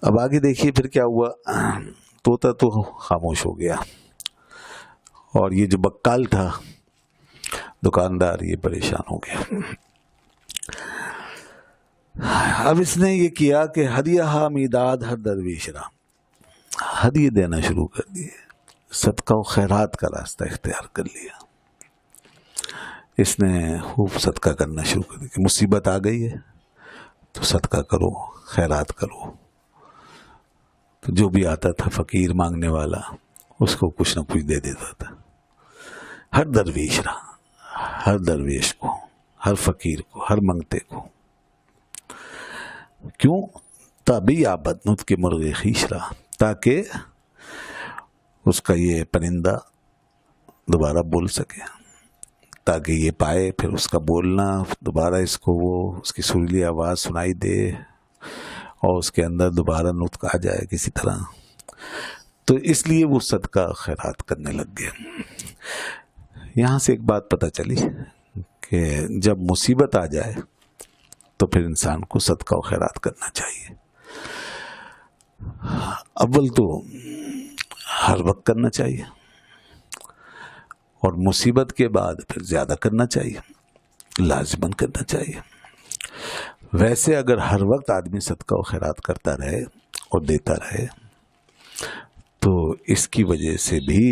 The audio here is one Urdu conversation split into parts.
اب آگے دیکھیے پھر کیا ہوا. طوطا تو خاموش ہو گیا اور یہ جو بکال تھا دکاندار یہ پریشان ہو گیا. اب اس نے یہ کیا کہ ہدیہ میداد ہر درویش را، ہدیے دینا شروع کر دیے، صدقہ و خیرات کا راستہ اختیار کر لیا. اس نے خوب صدقہ کرنا شروع کر دیا کہ مصیبت آ گئی ہے تو صدقہ کرو، خیرات کرو. تو جو بھی آتا تھا فقیر مانگنے والا اس کو کچھ نہ کچھ دے دیتا تھا. ہر درویش را، ہر درویش کو، ہر فقیر کو، ہر منگتے کو. کیوں؟ تابی آبد نت کے مرغ خیش رہا، تاکہ اس کا یہ پرندہ دوبارہ بول سکے، تاکہ یہ پائے پھر اس کا بولنا دوبارہ، اس کو وہ اس کی سریلی آواز سنائی دے اور اس کے اندر دوبارہ نطق آ جائے کسی طرح. تو اس لیے وہ صدقہ خیرات کرنے لگ گئے. یہاں سے ایک بات پتہ چلی کہ جب مصیبت آ جائے تو پھر انسان کو صدقہ و خیرات کرنا چاہیے. اول تو ہر وقت کرنا چاہیے اور مصیبت کے بعد پھر زیادہ کرنا چاہیے، لازماً کرنا چاہیے. ویسے اگر ہر وقت آدمی صدقہ و خیرات کرتا رہے اور دیتا رہے تو اس کی وجہ سے بھی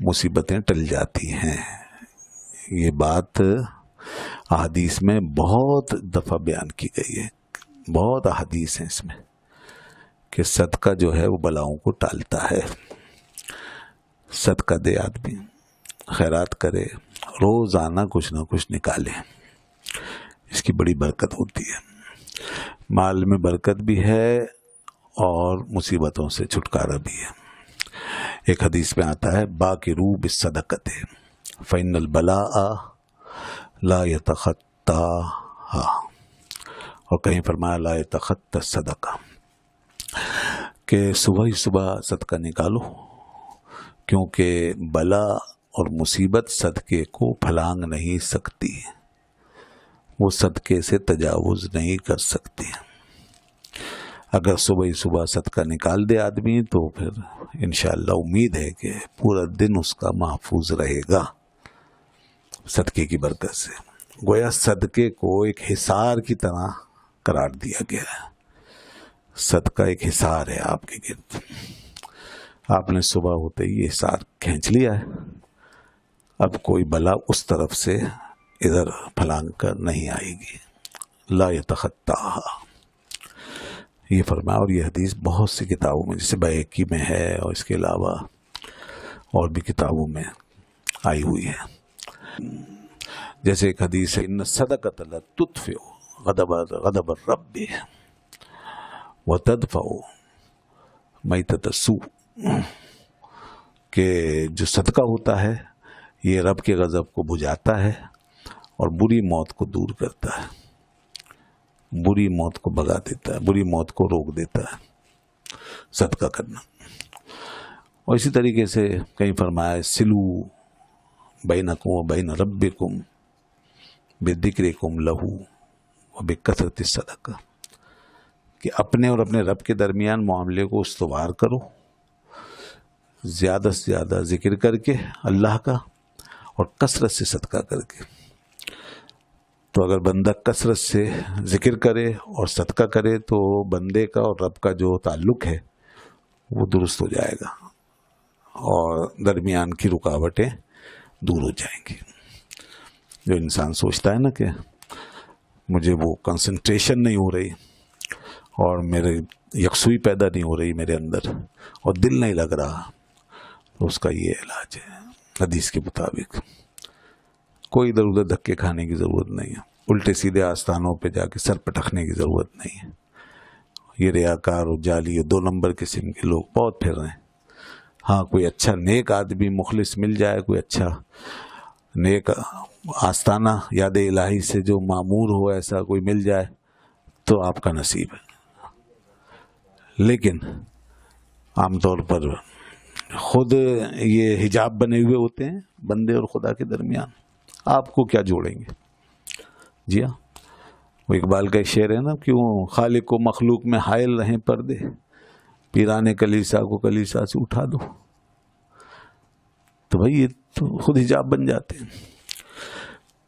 مصیبتیں ٹل جاتی ہیں. یہ بات احادیث میں بہت دفعہ بیان کی گئی ہے، بہت احادیث ہیں اس میں کہ صدقہ جو ہے وہ بلاؤں کو ٹالتا ہے. صدقہ دے آدمی، خیرات کرے، روزانہ کچھ نہ کچھ نکالے، اس کی بڑی برکت ہوتی ہے. مال میں برکت بھی ہے اور مصیبتوں سے چھٹکارا بھی ہے. ایک حدیث میں آتا ہے باقروا بالصدقۃ فإن البلاء لا يتخطاها، اور کہیں فرمایا لا يتخطى الصدقہ، کہ صبح ہی صبح صدقہ نکالو کیونکہ بلا اور مصیبت صدقے کو پھلانگ نہیں سکتی، وہ صدقے سے تجاوز نہیں کر سکتی. اگر صبح ہی صبح صدقہ نکال دے آدمی تو پھر انشاءاللہ امید ہے کہ پورا دن اس کا محفوظ رہے گا صدقے کی برکت سے. گویا صدقے کو ایک حصار کی طرح قرار دیا گیا ہے. صدقہ ایک حصار ہے آپ کے گرد. آپ نے صبح ہوتے ہی یہ حصار کھینچ لیا ہے، اب کوئی بلا اس طرف سے ادھر پھلانگ کر نہیں آئے گی. لا يتخطاها یہ فرمایا. اور یہ حدیث بہت سی کتابوں میں جیسے بہقی میں ہے اور اس کے علاوہ اور بھی کتابوں میں آئی ہوئی ہے. جیسے ایک حدیث ہے ان الصدقۃ لتطفئ غضب الرب وتدفع میتۃ السوء، کہ جو صدقہ ہوتا ہے یہ رب کے غضب کو بجھاتا ہے اور بری موت کو دور کرتا ہے، بری موت کو بھگا دیتا ہے، بری موت کو روک دیتا ہے صدقہ کرنا. اور اسی طریقے سے کہیں فرمایا سلو بینکم و بین ربکم بذکرکم لہ و بکثرۃ الصدقہ، کہ اپنے اور اپنے رب کے درمیان معاملے کو استوار کرو، زیادہ سے زیادہ ذکر کر کے اللہ کا اور کثرت سے صدقہ کر کے. تو اگر بندہ کثرت سے ذکر کرے اور صدقہ کرے تو بندے کا اور رب کا جو تعلق ہے وہ درست ہو جائے گا اور درمیان کی رکاوٹیں دور ہو جائیں گی. جو انسان سوچتا ہے نا کہ مجھے وہ کنسنٹریشن نہیں ہو رہی اور میرے یکسوئی پیدا نہیں ہو رہی میرے اندر اور دل نہیں لگ رہا، تو اس کا یہ علاج ہے حدیث کے مطابق. کوئی ادھر ادھر دھکے کھانے کی ضرورت نہیں ہے، الٹے سیدھے آستانوں پہ جا کے سر پٹکنے کی ضرورت نہیں ہے. یہ ریاکار اور جعلی اور 2 نمبر قسم کے لوگ بہت پھر رہے ہیں. ہاں کوئی اچھا نیک آدمی مخلص مل جائے، کوئی اچھا نیک آستانہ یاد الہی سے جو معمور ہو ایسا کوئی مل جائے تو آپ کا نصیب ہے. لیکن عام طور پر خود یہ حجاب بنے ہوئے ہوتے ہیں بندے اور خدا کے درمیان، آپ کو کیا جوڑیں گے. جی ہاں، وہ اقبال کا ایک شعر ہے نا، کیوں خالق و مخلوق میں حائل رہیں پردے، پیرانے کلیسا کو کلیسا سے اٹھا دو، تو بھائی یہ تو خود حجاب بن جاتے ہیں۔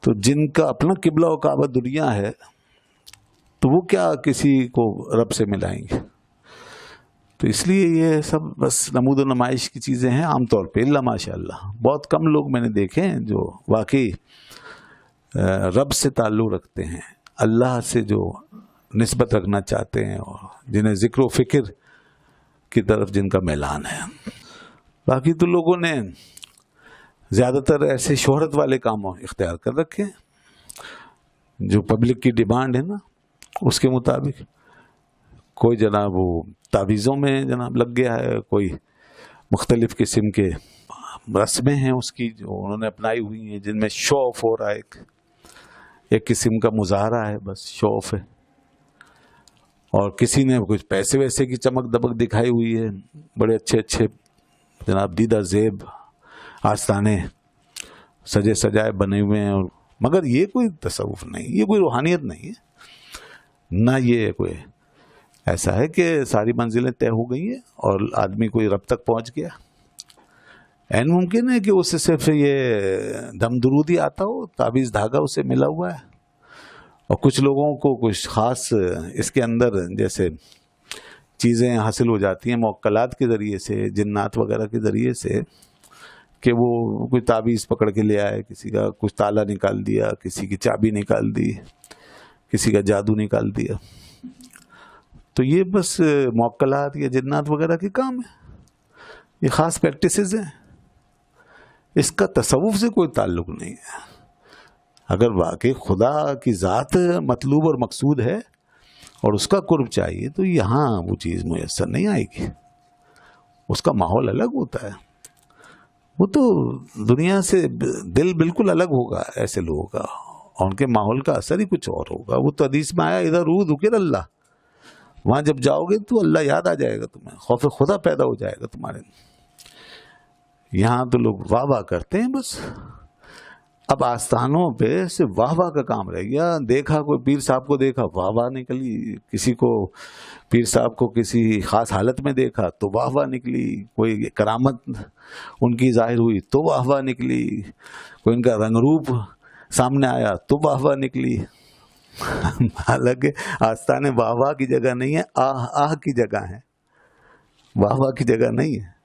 تو جن کا اپنا قبلہ و کعبہ دنیا ہے تو وہ کیا کسی کو رب سے ملائیں گے؟ تو اس لیے یہ سب بس نمود و نمائش کی چیزیں ہیں عام طور پہ، اللہ ماشاء اللہ بہت کم لوگ میں نے دیکھے ہیں جو واقعی رب سے تعلق رکھتے ہیں، اللہ سے جو نسبت رکھنا چاہتے ہیں، اور جنہیں ذکر و فکر کی طرف جن کا میلان ہے۔ باقی تو لوگوں نے زیادہ تر ایسے شہرت والے کاموں اختیار کر رکھے ہیں جو پبلک کی ڈیمانڈ ہے نا، اس کے مطابق کوئی جناب وہ تعویذوں میں جناب لگ گیا ہے، کوئی مختلف قسم کے رسمیں ہیں اس کی جو انہوں نے اپنائی ہوئی ہیں، جن میں شو آف ہو رہا ہے، ایک قسم کا مظاہرہ ہے، بس شو آف ہے۔ اور کسی نے کچھ پیسے ویسے کی چمک دمک دکھائی ہوئی ہے، بڑے اچھے اچھے جناب دیدہ زیب آستانے سجے سجائے بنے ہوئے ہیں، اور مگر یہ کوئی تصوف نہیں، یہ کوئی روحانیت نہیں ہے، نہ یہ کوئی ایسا ہے کہ ساری منزلیں طے ہو گئی ہیں اور آدمی کوئی رب تک پہنچ گیا۔ این ممکن ہے کہ اسے صرف یہ دم درودی آتا ہو، تعویذ دھاگا اسے ملا ہوا ہے، اور کچھ لوگوں کو کچھ خاص اس کے اندر جیسے چیزیں حاصل ہو جاتی ہیں موکلات کے ذریعے سے، جنات وغیرہ کے ذریعے سے، کہ وہ کوئی تعویذ پکڑ کے لے آئے، کسی کا کچھ تالا نکال دیا، کسی کی چابی نکال دی، کسی کا جادو نکال دیا۔ تو یہ بس موکلات یا جنات وغیرہ کے کام ہے، یہ خاص پریکٹسز ہیں، اس کا تصوف سے کوئی تعلق نہیں ہے۔ اگر واقعی خدا کی ذات مطلوب اور مقصود ہے اور اس کا قرب چاہیے تو یہاں وہ چیز میسر نہیں آئے گی، اس کا ماحول الگ ہوتا ہے، وہ تو دنیا سے دل بالکل الگ ہوگا ایسے لوگوں کا، اور ان کے ماحول کا اثر ہی کچھ اور ہوگا۔ وہ تو حدیث میں آیا ادھر روح ذکر اللہ، وہاں جب جاؤ گے تو اللہ یاد آ جائے گا تمہیں، خوف خدا پیدا ہو جائے گا تمہارے۔ یہاں تو لوگ واہ واہ کرتے ہیں بس، اب آستانوں پہ صرف واہ واہ کا کام رہ گیا۔ دیکھا کوئی پیر صاحب کو دیکھا واہ واہ نکلی، کسی کو پیر صاحب کو کسی خاص حالت میں دیکھا تو واہ واہ نکلی، کوئی کرامت ان کی ظاہر ہوئی تو واہ واہ نکلی، کوئی ان کا رنگ روپ سامنے آیا تو واہ واہ نکلی۔ حالانکہ آستانے واہ واہ کی جگہ نہیں ہے، آہ آہ کی جگہ ہے، واہ واہ کی جگہ نہیں ہے۔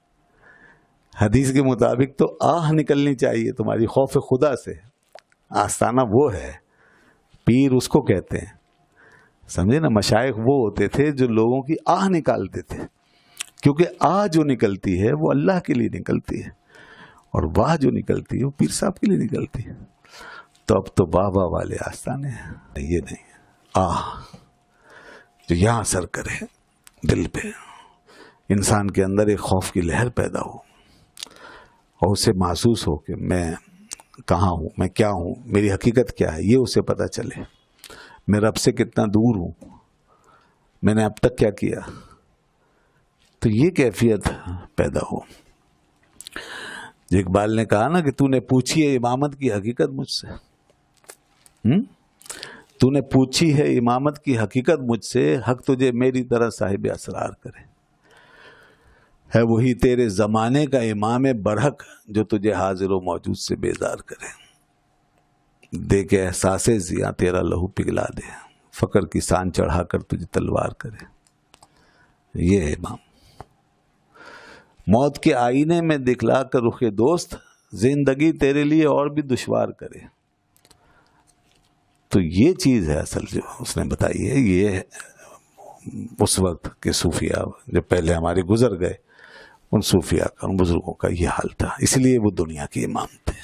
حدیث کے مطابق تو آہ نکلنی چاہیے تمہاری خوف خدا سے، آستانہ وہ ہے، پیر اس کو کہتے ہیں، سمجھے نا۔ مشائخ وہ ہوتے تھے جو لوگوں کی آہ نکالتے تھے، کیونکہ آہ جو نکلتی ہے وہ اللہ کے لیے نکلتی ہے، اور واہ جو نکلتی ہے وہ پیر صاحب کے لیے نکلتی ہے۔ تو اب تو واہ واہ والے آستانے ہیں، یہ نہیں آہ جو یہاں اثر کرے دل پہ، انسان کے اندر ایک خوف کی لہر پیدا ہو اور اسے محسوس ہو کہ میں کہاں ہوں، میں کیا ہوں، میری حقیقت کیا ہے، یہ اسے پتہ چلے، میں رب سے کتنا دور ہوں، میں نے اب تک کیا کیا، تو یہ کیفیت پیدا ہو۔ اقبال نے کہا نا کہ تو نے پوچھی ہے امامت کی حقیقت مجھ سے، تو نے پوچھی ہے امامت کی حقیقت مجھ سے، حق تجھے میری طرح صاحب اسرار کرے، ہے وہی تیرے زمانے کا امام برحق جو تجھے حاضر و موجود سے بیزار کرے، دے کے احساس ضیاء تیرا لہو پگھلا دے، فقر کی سان چڑھا کر تجھے تلوار کرے۔ یہ امام موت کے آئینے میں دکھلا کر رخ دوست، زندگی تیرے لیے اور بھی دشوار کرے۔ تو یہ چیز ہے اصل جو اس نے بتائی ہے، یہ اس وقت کے صوفیاء جو پہلے ہمارے گزر گئے، ان صوفیاء کا، ان بزرگوں کا یہ حال تھا، اس لیے وہ دنیا کے امام تھے۔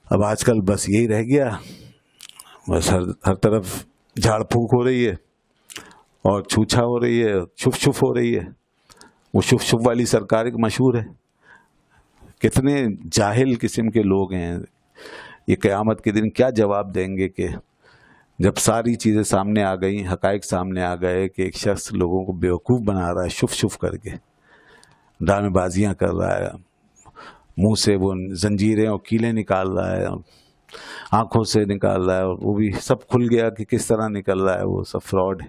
اب آج کل بس یہی رہ گیا، بس ہر طرف جھاڑ پھونک ہو رہی ہے اور چھوچھا ہو رہی ہے، چھف چھف ہو رہی ہے۔ وہ شف شف والی سرکار ایک مشہور ہے، کتنے جاہل قسم کے لوگ ہیں، یہ قیامت کے دن کیا جواب دیں گے کہ جب ساری چیزیں سامنے آ گئیں، حقائق سامنے آ گئے کہ ایک شخص لوگوں کو بیوقوف بنا رہا ہے شف شف کر کے، ڈرامے بازیاں کر رہا ہے، منہ سے وہ زنجیریں اور کیلیں نکال رہا ہے، آنکھوں سے نکال رہا ہے، اور وہ بھی سب کھل گیا کہ کس طرح نکل رہا ہے، وہ سب فراڈ ہے۔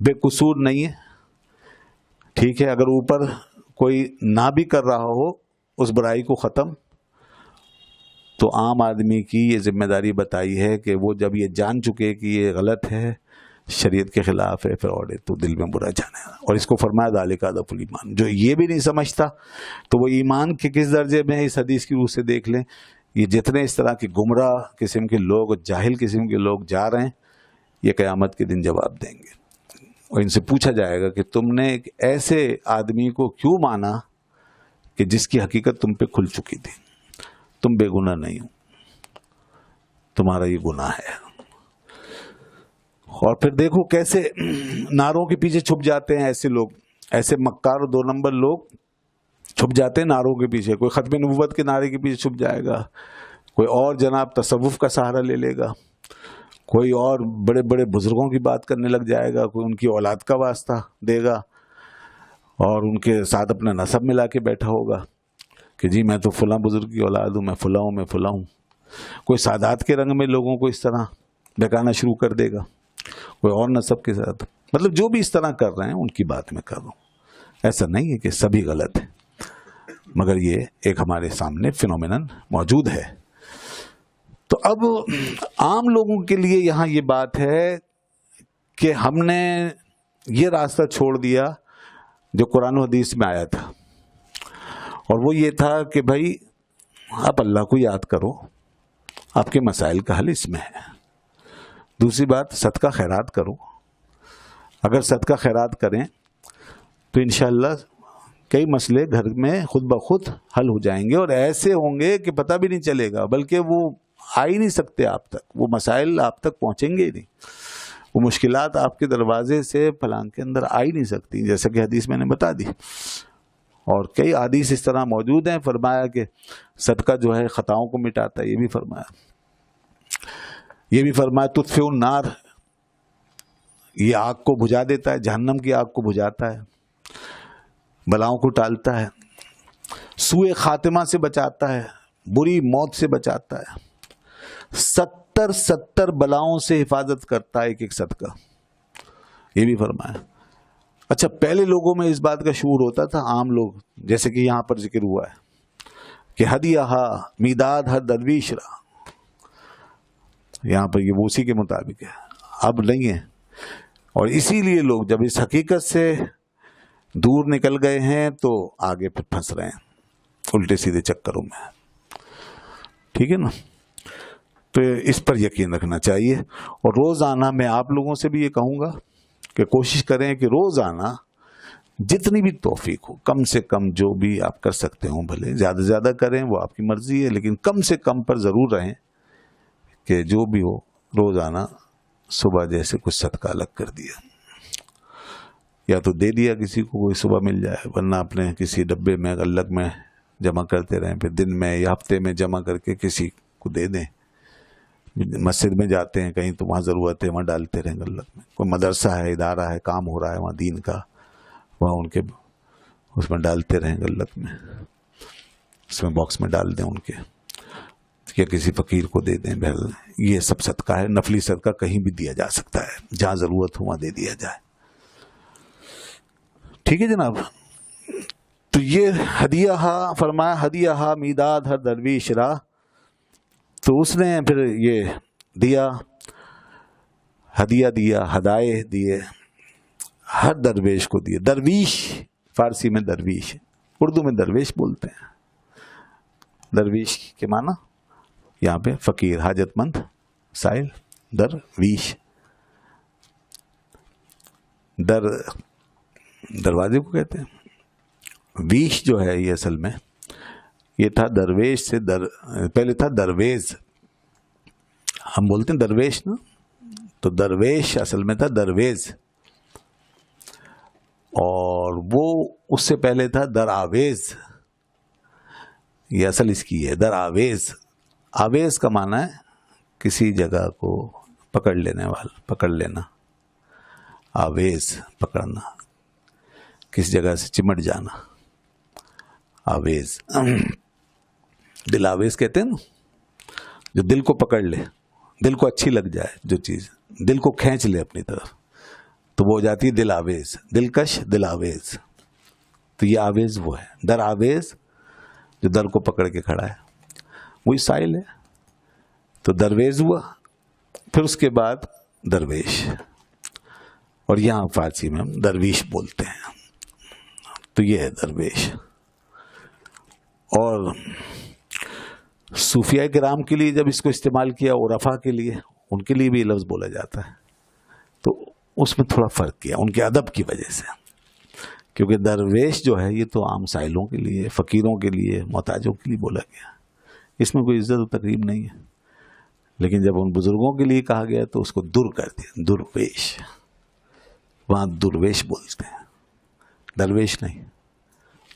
بے قصور نہیں ہے، ٹھیک ہے، اگر اوپر کوئی نہ بھی کر رہا ہو اس برائی کو ختم، تو عام آدمی کی یہ ذمہ داری بتائی ہے کہ وہ جب یہ جان چکے کہ یہ غلط ہے، شریعت کے خلاف ہے، فراڈ ہے، تو دل میں برا جانے گا. اور اس کو فرمایا ذالک اضعف الایمان. جو یہ بھی نہیں سمجھتا تو وہ ایمان کے کس درجے میں ہے اس حدیث کی روح سے دیکھ لیں. یہ جتنے اس طرح کے گمراہ قسم کے لوگ، جاہل قسم کے لوگ جا رہے ہیں، یہ قیامت کے دن جواب دیں گے، اور ان سے پوچھا جائے گا کہ تم نے ایک ایسے آدمی کو کیوں مانا کہ جس کی حقیقت تم پہ کھل چکی تھی. تم بے گناہ نہیں ہو، تمہارا یہ گناہ ہے. اور پھر دیکھو کیسے نعروں کے پیچھے چھپ جاتے ہیں ایسے لوگ، ایسے مکار اور 2 نمبر لوگ چھپ جاتے ہیں نعروں کے پیچھے. کوئی ختم نبوت کے نعرے کے پیچھے چھپ جائے گا، کوئی اور جناب تصوف کا سہارا لے لے گا، کوئی اور بڑے بڑے بزرگوں کی بات کرنے لگ جائے گا، کوئی ان کی اولاد کا واسطہ دے گا اور ان کے ساتھ اپنا نسب ملا کے بیٹھا ہوگا کہ جی میں تو فلاں بزرگ کی اولاد ہوں، میں فلاں ہوں، میں فلاں ہوں. کوئی سادات کے رنگ میں لوگوں کو اس طرح بہکانا شروع کر دے گا، کوئی اور نسب کے ساتھ. مطلب جو بھی اس طرح کر رہے ہیں ان کی بات میں کر رہا ہوں. ایسا نہیں ہے کہ سبھی غلط ہے، مگر یہ ایک ہمارے سامنے فینومینن موجود ہے. تو اب عام لوگوں کے لیے یہاں یہ بات ہے کہ ہم نے یہ راستہ چھوڑ دیا جو قرآن و حدیث میں آیا تھا، اور وہ یہ تھا کہ بھائی آپ اللہ کو یاد کرو، آپ کے مسائل کا حل اس میں ہے. دوسری بات، صدقہ خیرات کرو. اگر صدقہ خیرات کریں تو انشاءاللہ کئی مسئلے گھر میں خود بخود حل ہو جائیں گے، اور ایسے ہوں گے کہ پتہ بھی نہیں چلے گا، بلکہ وہ آ ہی نہیں سکتے آپ تک، وہ مسائل آپ تک پہنچیں گے ہی نہیں، وہ مشکلات آپ کے دروازے سے پلانگ کے اندر آ ہی نہیں سکتی، جیسا کہ حدیث میں نے بتا دی. اور کئی حدیث اس طرح موجود ہیں. فرمایا کہ صدقہ جو ہے خطاؤں کو مٹاتا ہے، یہ بھی فرمایا. یہ بھی فرمایا تطفئ النار، یہ آگ کو بجھا دیتا ہے، جہنم کی آگ کو بجھاتا ہے، بلاؤں کو ٹالتا ہے، سوء خاتمہ سے بچاتا ہے، بری موت سے بچاتا ہے، 70 بلاؤں سے حفاظت کرتا ہے ایک صدقہ. یہ بھی فرمایا. اچھا، پہلے لوگوں میں اس بات کا شعور ہوتا تھا، عام لوگ، جیسے کہ یہاں پر ذکر ہوا ہے کہ ہدیہا میداد ہر درویش را، یہاں پر یہ وہ اسی کے مطابق ہے، اب نہیں ہے. اور اسی لیے لوگ جب اس حقیقت سے دور نکل گئے ہیں تو آگے پھر پھنس رہے ہیں الٹے سیدھے چکروں میں. ٹھیک ہے نا؟ تو اس پر یقین رکھنا چاہیے. اور روزانہ میں آپ لوگوں سے بھی یہ کہوں گا کہ کوشش کریں کہ روزانہ جتنی بھی توفیق ہو، کم سے کم جو بھی آپ کر سکتے ہوں، بھلے زیادہ سے زیادہ کریں وہ آپ کی مرضی ہے، لیکن کم سے کم پر ضرور رہیں کہ جو بھی ہو روزانہ صبح جیسے کچھ صدقہ الگ کر دیا، یا تو دے دیا کسی کو، کوئی صبح مل جائے، ورنہ اپنے کسی ڈبے میں الگ میں جمع کرتے رہیں، پھر دن میں یا ہفتے میں جمع کر کے کسی کو دے دیں. مسجد میں جاتے ہیں کہیں تو وہاں ضرورت ہے، وہاں ڈالتے رہیں غلط میں. کوئی مدرسہ ہے، ادارہ ہے، کام ہو رہا ہے وہاں دین کا، وہاں ان کے اس میں ڈالتے رہیں غلط میں، اس میں باکس میں ڈال دیں ان کے، یا کسی فقیر کو دے دیں. بہرحال یہ سب صدقہ ہے، نفلی صدقہ کہیں بھی دیا جا سکتا ہے، جہاں ضرورت ہو وہاں دے دیا جائے. ٹھیک ہے جناب؟ تو یہ ہدیہ فرمایا، ہدیہ میداد ہر درویش را. تو اس نے پھر یہ دیا، ہدیہ دیا، ہدایے دیے، ہر درویش کو دیے. درویش فارسی میں درویش، اردو میں درویش بولتے ہیں. درویش کے معنی یہاں پہ فقیر، حاجت مند، سائل. درویش دروازے کو کہتے ہیں. ویش جو ہے یہ اصل میں یہ تھا درویش سے پہلے تھا درویز. ہم بولتے ہیں درویش نا، تو درویش اصل میں تھا درویز، اور وہ اس سے پہلے تھا دراویز. یہ اصل اس کی ہے دراویز. آویز کا معنی ہے کسی جگہ کو پکڑ لینے والا، پکڑ لینا. آویز پکڑنا، کس جگہ سے چمٹ جانا. آویز دل آویز کہتے ہیں نا، جو دل کو پکڑ لے، دل کو اچھی لگ جائے، جو چیز دل کو کھینچ لے اپنی طرف، تو وہ ہو جاتی ہے دل آویز، دلکش دل آویز. تو یہ آویز وہ ہے، در آویز جو در کو پکڑ کے کھڑا ہے وہی سائل ہے. تو درویز ہوا، پھر اس کے بعد درویش، اور یہاں فارسی میں ہم درویش بولتے ہیں. تو یہ ہے درویش. اور صوفیاء کرام کے لیے جب اس کو استعمال کیا، عرفاء کے لیے، ان کے لیے بھی یہ لفظ بولا جاتا ہے. تو اس میں تھوڑا فرق کیا ان کے ادب کی وجہ سے، کیونکہ درویش جو ہے یہ تو عام سائلوں کے لیے، فقیروں کے لیے، محتاجوں کے لیے بولا گیا، اس میں کوئی عزت و تقریب نہیں ہے. لیکن جب ان بزرگوں کے لیے کہا گیا تو اس کو در کر دیا، درویش. وہاں درویش بولتے ہیں، درویش نہیں،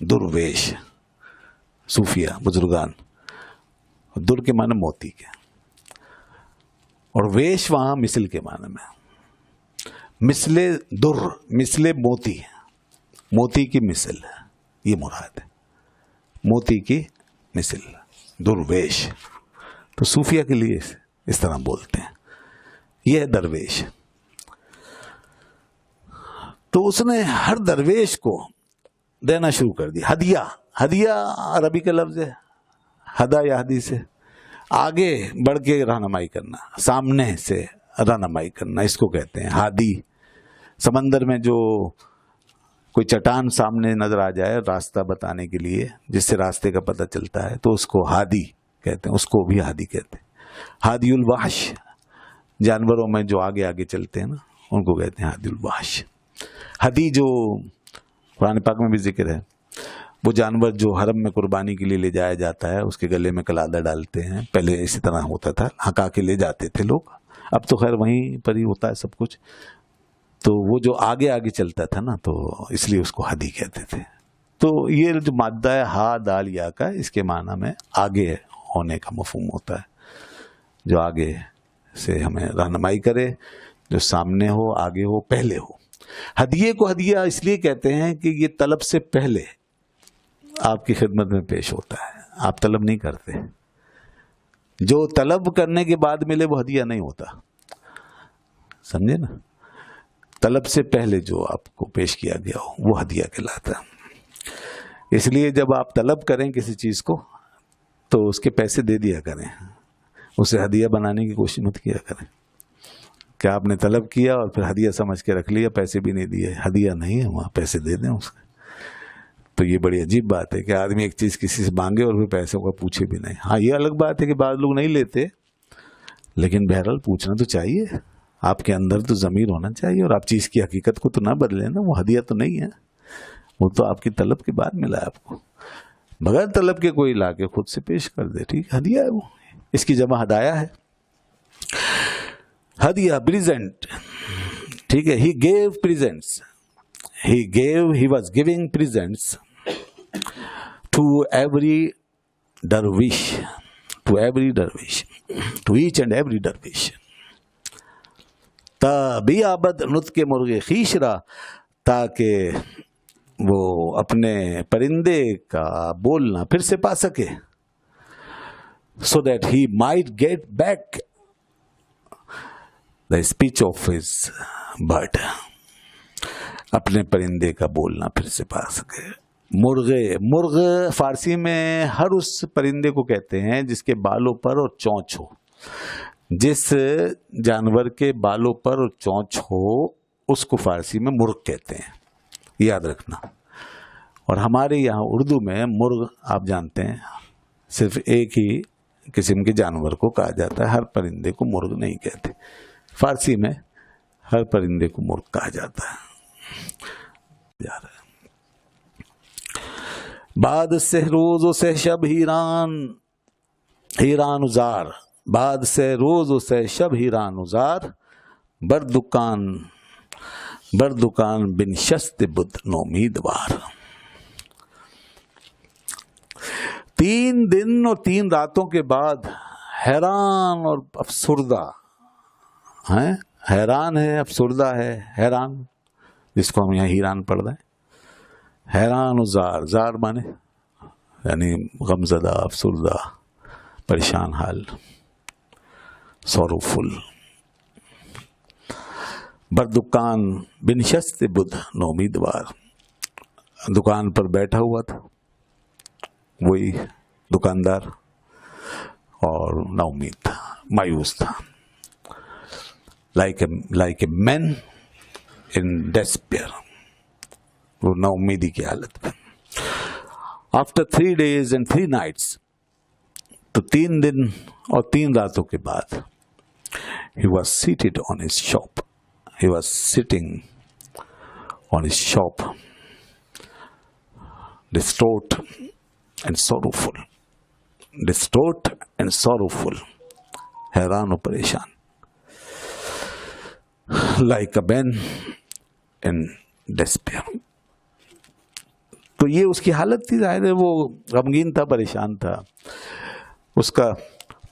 درویش. صوفیہ بزرگان، در کے معنی موتی کے، اور ویش وہاں مثل کے معنی میں، مثل در، مثل موتی، موتی کی مثل، یہ مراد ہے، موتی کی مثل، درویش. تو صوفیہ کے لیے اس طرح بولتے ہیں، یہ ہے درویش. تو اس نے ہر درویش کو دینا شروع کر دیا. ہدیہ، ہدیہ عربی کا لفظ ہے، ہدا یا ہدی سے آگے بڑھ کے رہنمائی کرنا، سامنے سے رہنمائی کرنا، اس کو کہتے ہیں ہادی. سمندر میں جو کوئی چٹان سامنے نظر آ جائے راستہ بتانے کے لیے، جس سے راستے کا پتہ چلتا ہے، تو اس کو ہادی کہتے ہیں، اس کو بھی ہادی کہتے ہیں. ہادی الوحش، جانوروں میں جو آگے آگے چلتے ہیں نا، ان کو کہتے ہیں ہادی الوحش. ہدی جو قرآن پاک میں بھی ذکر ہے، وہ جانور جو حرم میں قربانی کے لیے لے جایا جاتا ہے، اس کے گلے میں کلادہ ڈالتے ہیں. پہلے اسی طرح ہوتا تھا، ہکا کے لے جاتے تھے لوگ، اب تو خیر وہیں پر ہی ہوتا ہے سب کچھ. تو وہ جو آگے آگے چلتا تھا نا، تو اس لیے اس کو ہدی کہتے تھے. تو یہ جو مادہ ہے ہا دال یا کا، اس کے معنی میں آگے ہونے کا مفہوم ہوتا ہے، جو آگے سے ہمیں رہنمائی کرے، جو سامنے ہو، آگے ہو، پہلے ہو. ہدیے کو ہدیہ اس لیے کہتے ہیں کہ یہ طلب سے پہلے آپ کی خدمت میں پیش ہوتا ہے، آپ طلب نہیں کرتے. جو طلب کرنے کے بعد ملے وہ ہدیہ نہیں ہوتا، سمجھے نا. طلب سے پہلے جو آپ کو پیش کیا گیا ہو وہ ہدیہ کہلاتا ہے. اس لیے جب آپ طلب کریں کسی چیز کو تو اس کے پیسے دے دیا کریں، اسے ہدیہ بنانے کی کوشش مت کیا کریں کہ آپ نے طلب کیا اور پھر ہدیہ سمجھ کے رکھ لیا، پیسے بھی نہیں دیے. ہدیہ نہیں ہے، وہاں پیسے دے دیں اس کے. تو یہ بڑی عجیب بات ہے کہ آدمی ایک چیز کسی سے مانگے اور پھر پیسوں کا پوچھے بھی نہیں. ہاں یہ الگ بات ہے کہ بعض لوگ نہیں لیتے، لیکن بہرحال پوچھنا تو چاہیے. آپ کے اندر تو ضمیر ہونا چاہیے، اور آپ چیز کی حقیقت کو تو نہ بدلیں نا. وہ ہدیہ تو نہیں ہے، وہ تو آپ کی طلب کے بعد ملا ہے آپ کو. بغیر طلب کے کوئی لا کے خود سے پیش کر دے، ٹھیک، ہدیہ ہے وہ. اس کی جمع ہدایا ہے. ہدیہ پریزنٹ، ٹھیک ہے. He gave presents, he was giving presents to every dervish, to each and every dervish. بیابد نطق مرغ خیش را، تاکہ وہ اپنے پرندے کا بولنا پھر سے پا سکے. so that he might get back the speech of his bird. اپنے پرندے کا بولنا پھر سے پا سکے. مرغ فارسی میں ہر اس پرندے کو کہتے ہیں جس کے بالوں پر اور چونچ ہو. جس جانور کے بالوں پر اور چونچ ہو اس کو فارسی میں مرغ کہتے ہیں، یاد رکھنا. اور ہمارے یہاں اردو میں مرغ آپ جانتے ہیں صرف ایک ہی قسم کے جانور کو کہا جاتا ہے، ہر پرندے کو مرغ نہیں کہتے. فارسی میں ہر پرندے کو مرغ کہا جاتا ہے. بعد سے روز و سے شب ہیران ازار، بعد سے روز و سے شب ہیران ازار، بر دکان بن شست بدھ نومیدوار. 3 دن اور 3 راتوں کے بعد حیران اور افسردہ ہیں. حیران ہے، افسردہ ہے. حیران جس کو ہم یہاں ہیران پڑھ رہے ہیں، حیران و زار مانے یعنی غمزدہ، افسردہ، پریشان حال، سوروفل. بر دکان بنشست بدھ نومیدوار، دکان پر بیٹھا ہوا تھا وہی دکاندار اور نا امید تھا، مایوس تھا. Like a main in despair, وہ نا امیدی کی حالت میں. آفٹر 3 days and 3 nights، تو 3 دن اور 3 راتوں کے بعد he was seated on his shop. He was sitting on his shop, distraught and sorrowful. Distraught and sorrowful، حیران و پریشان. Like a man in despair. تو یہ اس کی حالت تھی. ظاہر ہے وہ غمگین تھا، پریشان تھا. اس کا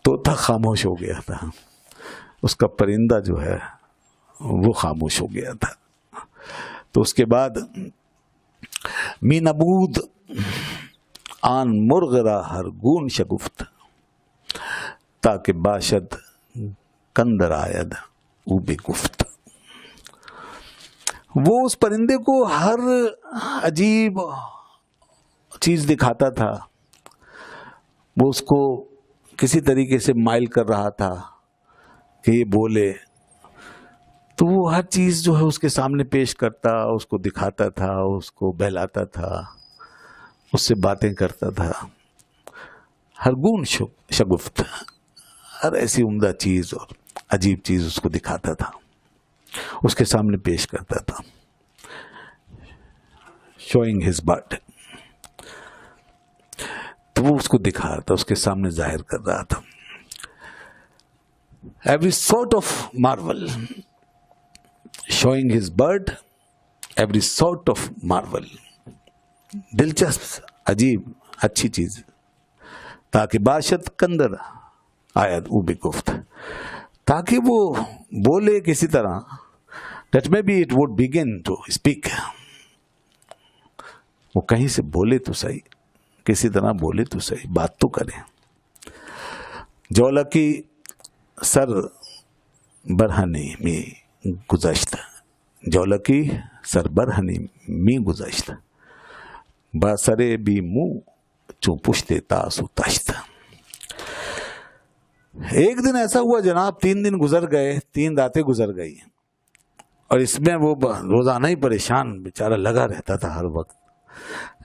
طوطا خاموش ہو گیا تھا، اس کا پرندہ جو ہے وہ خاموش ہو گیا تھا. تو اس کے بعد می نبود آن مرغ را ہر گون شگفت، تاکہ باشد کندر آید او بے گفت. وہ اس پرندے کو ہر عجیب چیز دکھاتا تھا، وہ اس کو کسی طریقے سے مائل کر رہا تھا کہ یہ بولے. تو وہ ہر چیز جو ہے اس کے سامنے پیش کرتا، اس کو دکھاتا تھا، اس کو بہلاتا تھا، اس سے باتیں کرتا تھا. ہر گون شگفت، ہر ایسی عمدہ چیز اور عجیب چیز اس کو دکھاتا تھا، اس کے سامنے پیش کرتا تھا. شوئنگ ہز برڈ، تو وہ اس کو دکھا رہا تھا، اس کے سامنے ظاہر کر رہا تھا. Every sort of marvel, شوئنگ his bird every sort of marvel, دلچسپ، عجیب، اچھی چیز. تاکہ باشد کندر آید او بے گفت، تاکہ وہ بولے کسی طرح. that maybe it would begin to speak. وہ کہیں سے بولے تو صحیح، کسی طرح بولے تو صحیح، بات تو کریں. جولکی سر برہنی میں گزشت، جولکی سر برہنی میں گزشت، باسرے بھی منہ چوں پشتے تاسو تشت. ایک دن ایسا ہوا جناب، 3 دن گزر گئے، 3 راتیں گزر گئی، اور اس میں وہ روزانہ ہی پریشان بیچارہ لگا رہتا تھا ہر وقت.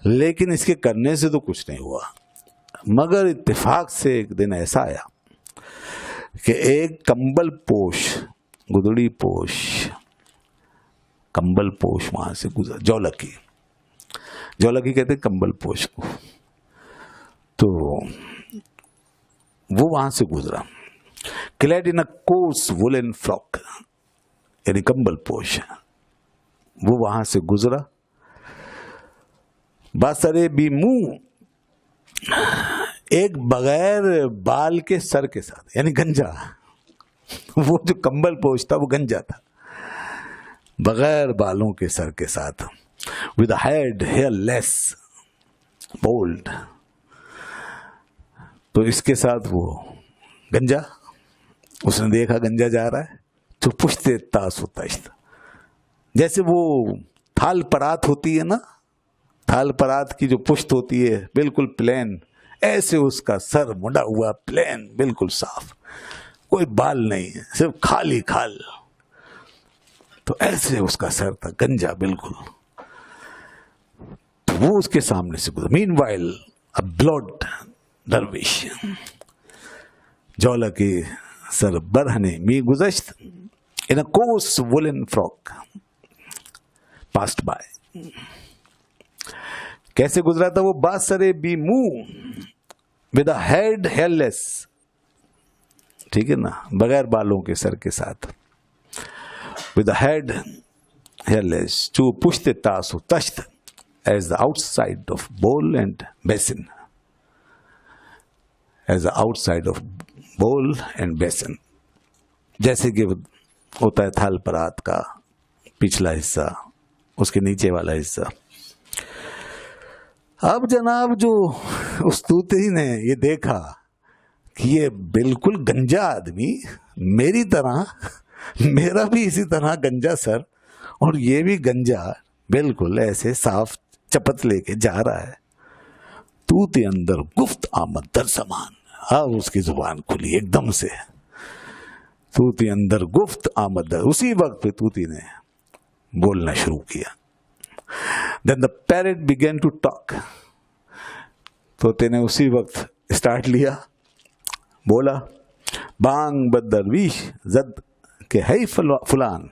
لیکن اس کے کرنے سے تو کچھ نہیں ہوا. مگر اتفاق سے ایک دن ایسا آیا کہ ایک کمبل پوش، گدڑی پوش، کمبل پوش وہاں سے گزر. جولکی کہتے کمبل پوش کو. تو وہ وہاں سے گزرا. کلیڈ ان کوس وولن فراک، یعنی کمبل پوش، وہ وہاں سے گزرا. باسرے بھی منہ، ایک بغیر بال کے سر کے ساتھ، یعنی گنجا. وہ جو کمبل پوش تھا وہ گنجا تھا، بغیر بالوں کے سر کے ساتھ. with a head hairless bald، تو اس کے ساتھ وہ گنجا. اس نے دیکھا گنجا جا رہا ہے تو پشتے تاسو تشت، جیسے وہ تھال پرات ہوتی ہے نا، تھال پرات کی جو پشت ہوتی ہے بالکل پلین، ایسے اس کا سر مڑا ہوا، پلین، بالکل صاف، کوئی بال نہیں ہے، صرف خالی کھال. تو ایسے اس کا سر تھا، گنجا بالکل. تو وہ اس کے سامنے سے گزرا. Meanwhile a blood dervish، جولکی سر برہنے می گزشت in a coarse woolen frock passed by. کیسے گزرا تھا وہ؟ باسرے بھی منہ with a head hairless، ٹھیک ہے نا، بغیر بالوں کے سر کے ساتھ. with a head hairless چو پشتے تاسو تشت as the outside of bowl and basin، as the outside of bowl and basin، جیسے کہ ہوتا ہے تھال پرات کا پچھلا حصہ، اس کے نیچے والا حصہ. اب جناب جو اس طوطے نے یہ دیکھا کہ یہ بالکل گنجا آدمی میری طرح میرا بھی اسی طرح گنجا سر اور یہ بھی گنجا بالکل ایسے صاف چپت لے کے جا رہا ہے. توتے اندر گفت آمد در زمان. اب اس کی زبان کھلی ایک دم سے. توتی اندر گفت آمد در, اسی وقت پہ توتی نے بولنا شروع کیا. Then the parrot began to talk. توتے نے اسی وقت اسٹارٹ لیا, بولا بانگ بد درویش زد کہ ہے فلان.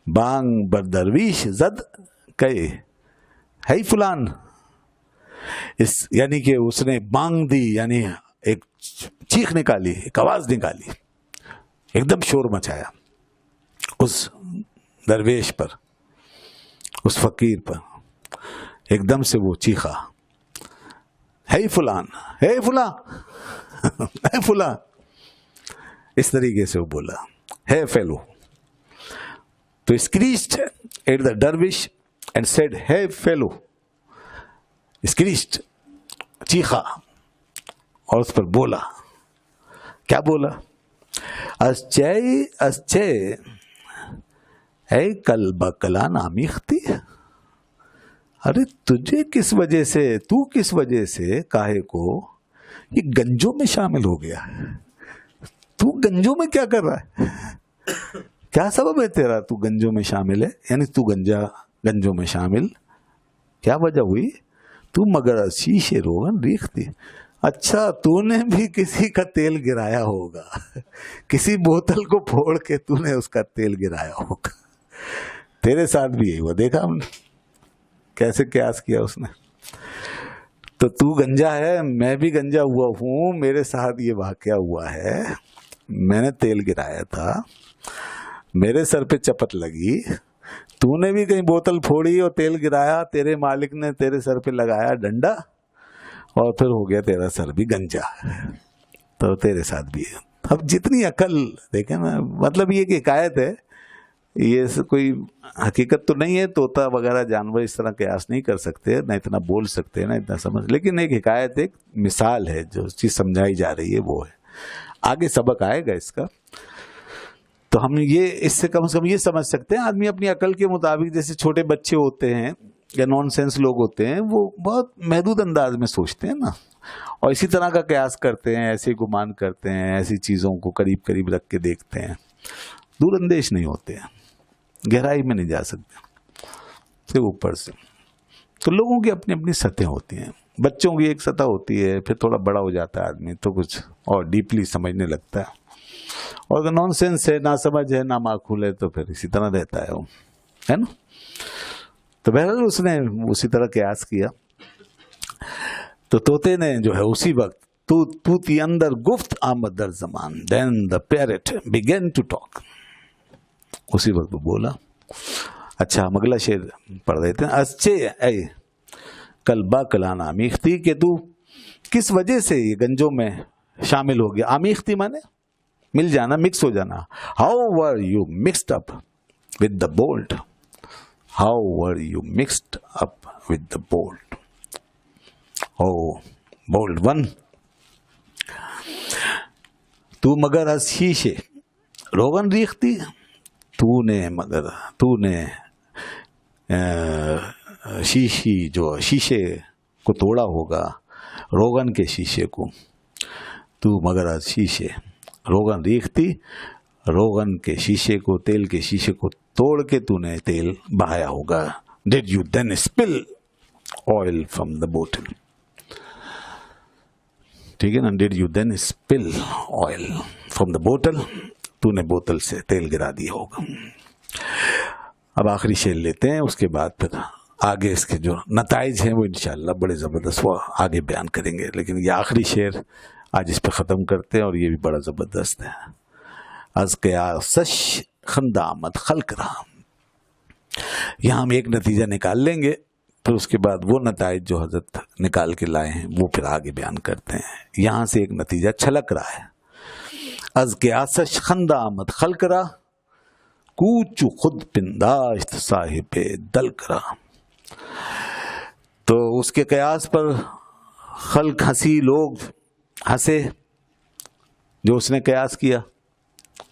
بانگ بد درویش زد کہ ہے فلان. یعنی کہ اس نے بانگ دی, یعنی ایک چیخ نکالی, ایک آواز نکالی, ایک دم شور مچایا اس درویش پر, اس فقیر پر. ایک دم سے وہ چیخا, ہے فلان, ہے فلان, ہے فلان. اس طریقے سے وہ بولا, ہے فیلو. تو screeched at the dervish and said, hey fellow. screeched, چیخا اور اس پر بولا. کیا بولا؟ اسچے اے کلب کلان آمیختی. ارے تجھے کس وجہ سے, تو کس وجہ سے کاہے کو یہ گنجوں میں شامل ہو گیا؟ تو گنجوں میں کیا کر رہا ہے؟ کیا سبب ہے تیرا تو گنجوں میں شامل ہے؟ یعنی تو گنجوں میں شامل کیا وجہ ہوئی؟ تو مگر شیشے روغن ریختی. اچھا تو نے بھی کسی کا تیل گرایا ہوگا, کسی بوتل کو پھوڑ کے تو نے اس کا تیل گرایا ہوگا. تیرے ساتھ بھی یہی ہوا, دیکھا ہم نے کیسے قیاس کیا اس نے. تو گنجا ہے, میں بھی گنجا ہوا ہوں, میرے ساتھ یہ واقعہ ہوا ہے. میں نے تیل گرایا تھا, میرے سر پہ چپت لگی, تو نے بھی کہیں بوتل پھوڑی اور تیل گرایا, تیرے مالک نے تیرے سر پہ لگایا ڈنڈا اور پھر ہو گیا تیرا سر بھی گنجا. تو تیرے ساتھ بھی ہے. اب جتنی عقل دیکھیں نا, مطلب یہ ایک حکایت ہے, یہ کوئی حقیقت تو نہیں ہے. طوطا وغیرہ جانور اس طرح قیاس نہیں کر سکتے, نہ اتنا بول سکتے, نہ اتنا سمجھ, لیکن ایک حکایت, ایک مثال ہے جو چیز سمجھائی جا رہی ہے وہ ہے. آگے سبق آئے گا اس کا. تو ہم یہ اس سے کم یہ سمجھ سکتے ہیں, آدمی اپنی عقل کے مطابق, جیسے چھوٹے بچے ہوتے ہیں یا نان سینس لوگ ہوتے ہیں, وہ بہت محدود انداز میں سوچتے ہیں نا, اور اسی طرح کا قیاس کرتے ہیں, ایسے گمان کرتے ہیں, ایسی چیزوں کو قریب قریب رکھ کے دیکھتے ہیں, دور اندیش نہیں ہوتے ہیں, گہرائی میں نہیں جا سکتے, صرف اوپر سے. تو لوگوں کی اپنی اپنی سطحیں ہوتی ہیں. بچوں کی ایک سطح ہوتی ہے, پھر تھوڑا بڑا ہو جاتا ہے آدمی تو کچھ اور ڈیپلی سمجھنے لگتا ہے, اور اگر نان سینس ہے, نہ سمجھ ہے, نہ معقول ہے, تو پھر اسی طرح رہتا ہے وہ, ہے نا. تو بہرحال اس نے اسی طرح قیاس کیا. تو طوطے نے جو ہے اسی وقت توتی اندر گفت آمد در زمان. Then the parrot began to talk. اسی وقت بولا. اچھا ہم اگلا شعر پڑھ دیتے ہیں. اچھے اے کلبا کلان آمیختی, کہ تو کس وجہ سے یہ گنجوں میں شامل ہو گیا. آمیختی مانے مل جانا, مکس ہو جانا. How were you mixed up with the bolt? How were you mixed up with the bolt? Oh, bolt one. تو مگر از شیشے روغن ریختی. تو نے شیشے کو توڑا ہوگا, روغن کے شیشے کو. تو مگر از شیشے روغن ریختی, روغن کے شیشے کو, تیل کے شیشے کو توڑ کے تو نے تیل بہایا ہوگا. Did you then spill oil from the bottle? ٹھیک ہے نا. Did you then spill oil from the bottle? تو نے بوتل سے تیل گرا دیا ہوگا. اب آخری شعر لیتے ہیں, اس کے بعد پھر آگے اس کے جو نتائج ہیں وہ انشاءاللہ بڑے زبردست وہ آگے بیان کریں گے, لیکن یہ آخری شعر آج اس پہ ختم کرتے ہیں, اور یہ بھی بڑا زبردست ہے. از قیاسش خندہ آمد خلق رہا. یہاں ہم ایک نتیجہ نکال لیں گے, پھر اس کے بعد وہ نتائج جو حضرت نکال کے لائے ہیں وہ پھر آگے بیان کرتے ہیں. یہاں سے ایک نتیجہ چھلک رہا ہے. از قیاسش خندہ آمد خلق رہا, کوچ خود پنداشت صاحب دل کرا. تو اس کے قیاس پر خلق ہنسی, لوگ ہنسے جو اس نے قیاس کیا.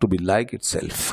to be like itself।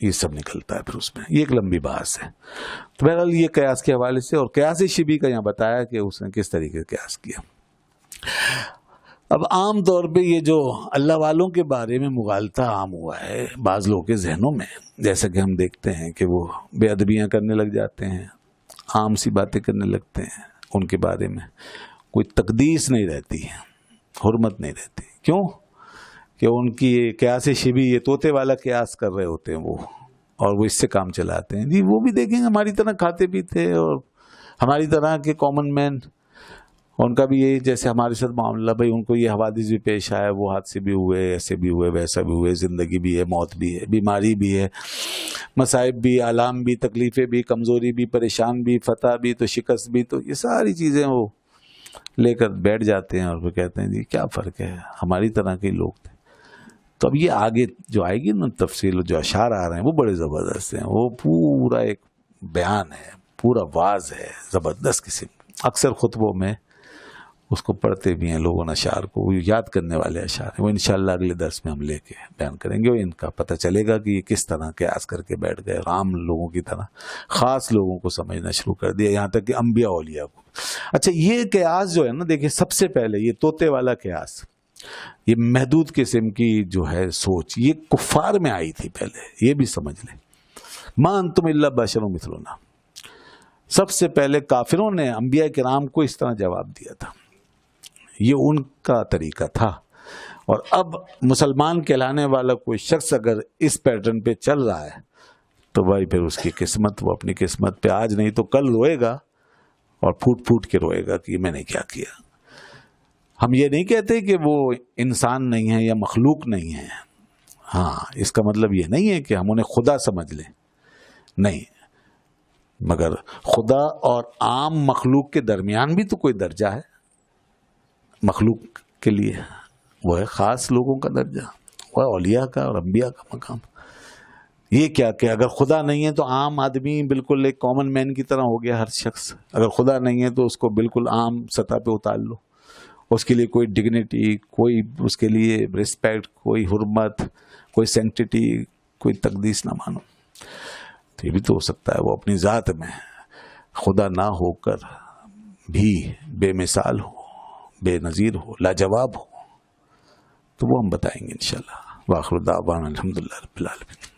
یہ سب نکلتا ہے پھر اس میں. یہ ایک لمبی بحث ہے. تو بہرحال یہ قیاس کے حوالے سے، اور قیاس شبیہ کا یہاں بتایا کہ اس نے کس طریقے سے قیاس کیا. اب عام طور پہ یہ جو اللہ والوں کے بارے میں مغالطہ عام ہوا ہے بعض لوگوں کے ذہنوں میں، جیسا کہ ہم دیکھتے ہیں کہ وہ بے ادبیاں کرنے لگ جاتے ہیں، عام سی باتیں کرنے لگتے ہیں ان کے بارے میں. کوئی تقدیس نہیں رہتی، حرمت نہیں رہتی. کیوں کہ ان کی قیاس شبیہ، یہ طوطے والا قیاس کر رہے ہوتے ہیں وہ، اور وہ اس سے کام چلاتے ہیں. جی وہ بھی دیکھیں ہماری طرح کھاتے پیتے اور ہماری طرح کے کامن مین، ان کا بھی یہی جیسے ہمارے ساتھ معاملہ. بھائی ان کو یہ حوادث بھی پیش آیا، وہ حادثے بھی ہوئے، ایسے بھی ہوئے، ویسا بھی ہوئے، زندگی بھی ہے، موت بھی ہے، بیماری بھی ہے، مصائب بھی، آلام بھی، تکلیفیں بھی، کمزوری بھی، پریشان بھی، فتح بھی، تو شکست بھی. تو یہ ساری چیزیں وہ لے کر بیٹھ جاتے ہیں اور پھر کہتے ہیں جی کیا فرق ہے، ہماری طرح کے لوگ تھے. تو اب یہ آگے جو آئے گی نا تفصیل، جو اشعار آ رہے ہیں وہ بڑے زبردست ہیں. وہ پورا ایک بیان ہے، پورا واز ہے زبردست قسم. اکثر خطبوں میں اس کو پڑھتے بھی ہیں لوگوں نے اشعار کو، وہ یاد کرنے والے اشعار ہیں. وہ انشاءاللہ اگلے درس میں ہم لے کے بیان کریں گے، اور ان کا پتہ چلے گا کہ یہ کس طرح قیاس کر کے بیٹھ گئے. عام لوگوں کی طرح خاص لوگوں کو سمجھنا شروع کر دیا، یہاں تک کہ انبیاء اولیاء کو. اچھا یہ قیاس جو ہے نا، دیکھیں سب سے پہلے یہ طوطے والا قیاس، یہ محدود قسم کی جو ہے سوچ، یہ کفار میں آئی تھی پہلے. یہ بھی سمجھ لیں، ما انتم الا بشر مثلنا. سب سے پہلے کافروں نے انبیاء کرام کو اس طرح جواب دیا تھا، یہ ان کا طریقہ تھا. اور اب مسلمان کہلانے والا کوئی شخص اگر اس پیٹرن پہ چل رہا ہے تو بھائی پھر اس کی قسمت، وہ اپنی قسمت پہ آج نہیں تو کل روئے گا، اور پھوٹ پھوٹ کے روئے گا کہ میں نے کیا کیا. ہم یہ نہیں کہتے کہ وہ انسان نہیں ہے یا مخلوق نہیں ہے. ہاں اس کا مطلب یہ نہیں ہے کہ ہم انہیں خدا سمجھ لیں، نہیں، مگر خدا اور عام مخلوق کے درمیان بھی تو کوئی درجہ ہے. مخلوق کے لیے وہ ہے خاص لوگوں کا درجہ، وہ ہے اولیاء کا اور انبیاء کا مقام. یہ کیا کہ اگر خدا نہیں ہے تو عام آدمی بالکل ایک کامن مین کی طرح ہو گیا ہر شخص. اگر خدا نہیں ہے تو اس کو بالکل عام سطح پہ اتار لو، اس کے لیے کوئی ڈگنیٹی، کوئی اس کے لیے رسپیکٹ، کوئی حرمت، کوئی سینکٹیٹی، کوئی تقدیس نہ مانو. تو یہ بھی تو ہو سکتا ہے وہ اپنی ذات میں خدا نہ ہو کر بھی بے مثال ہو، بے نظیر ہو، لاجواب ہو. تو وہ ہم بتائیں گے انشاءاللہ. وآخر دعوانا الحمدللہ رب العالمین.